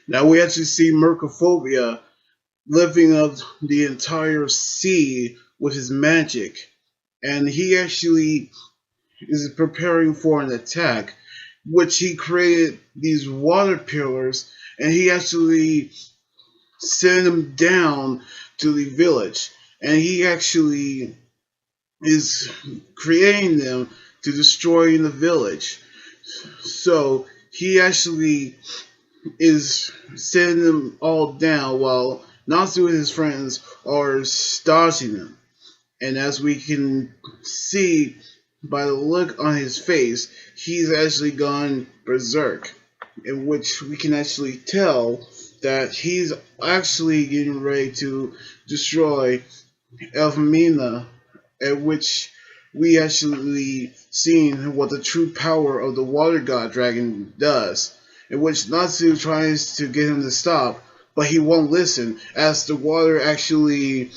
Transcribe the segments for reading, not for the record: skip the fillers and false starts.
Now we actually see Mercophobia lifting up the entire sea with his magic, and he actually is preparing for an attack, which he created these water pillars, and he actually sent them down to the village, and he actually is creating them to destroy the village. So he actually is sending them all down while Natsu and his friends are dodging them. And as we can see by the look on his face, he's actually gone berserk, in which we can actually tell that he's actually getting ready to destroy Elfmina, at which we actually seen what the true power of the water god dragon does, in which Natsu tries to get him to stop, but he won't listen as the water actually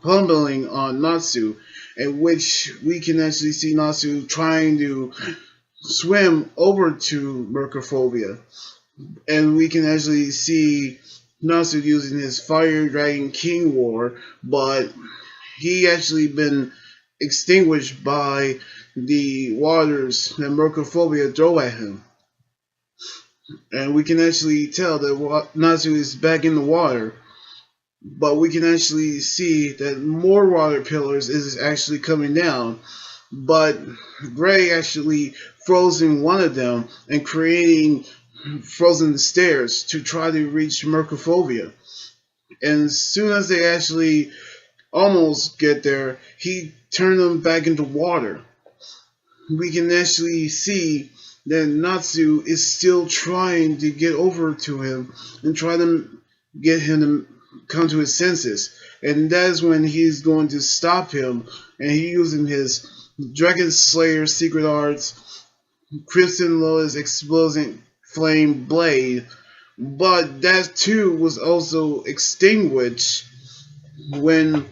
pummeling on Natsu, in which we can actually see Natsu trying to swim over to Mercophobia, and we can actually see Natsu using his Fire Dragon King War, but he actually been extinguished by the waters that Mercophobia throw at him. And we can actually tell that Natsu is back in the water, but we can actually see that more water pillars is actually coming down, but Gray actually frozen one of them and creating frozen stairs to try to reach Mercophobia. And as soon as they actually almost get there, he turned them back into water. We can actually see that Natsu is still trying to get over to him and try to get him to come to his senses. And that is when he's going to stop him, and he's using his Dragon Slayer secret arts, Crimson Lotus Exploding Flame Blade. But that too was also extinguished when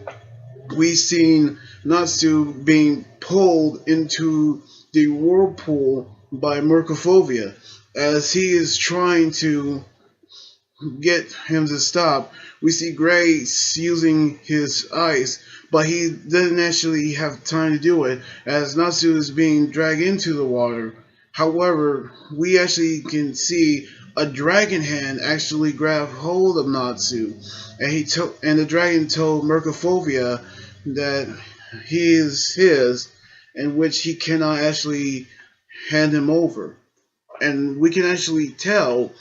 we seen Natsu being pulled into the whirlpool by Mercophobia as he is trying to get him to stop. We see Grace using his ice, but he doesn't actually have time to do it as Natsu is being dragged into the water. However, we actually can see a dragon hand actually grab hold of Natsu, and the dragon told Mercophobia that he is his, in which he cannot actually hand him over. And we can actually tell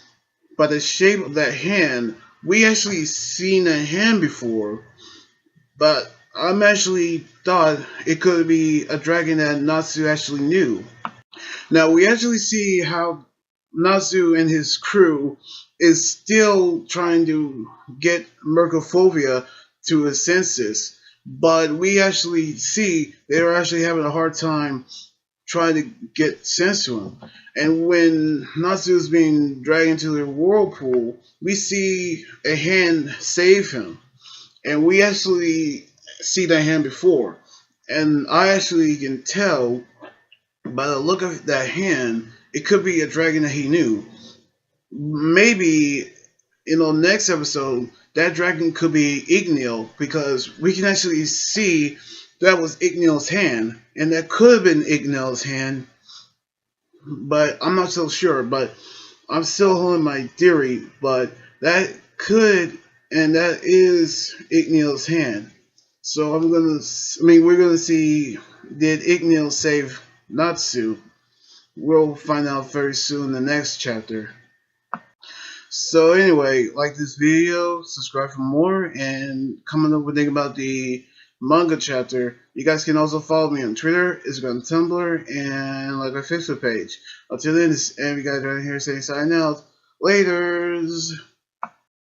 by the shape of that hand, we actually seen that hand before, but I'm actually thought it could be a dragon that Natsu actually knew. Now we actually see how Natsu and his crew is still trying to get Mercophobia to his senses, but we actually see they're actually having a hard time trying to get sense to him. And when Natsu is being dragged into the whirlpool, we see a hand save him. And we actually see that hand before. And I actually can tell by the look of that hand, it could be a dragon that he knew. Maybe in the next episode, that dragon could be Igneel, because we can actually see that was Igneel's hand, and that could have been Igneel's hand, but I'm not so sure. But I'm still holding my theory, but that could, and that is Igneel's hand. So we're gonna see, did Igneel save Natsu? We'll find out very soon in the next chapter. So anyway, like this video, subscribe for more, and comment up what you think about the manga chapter. You guys can also follow me on Twitter, Instagram, Tumblr, and like our Facebook page. Until then, this is Amy guys right here saying sign out. Laters!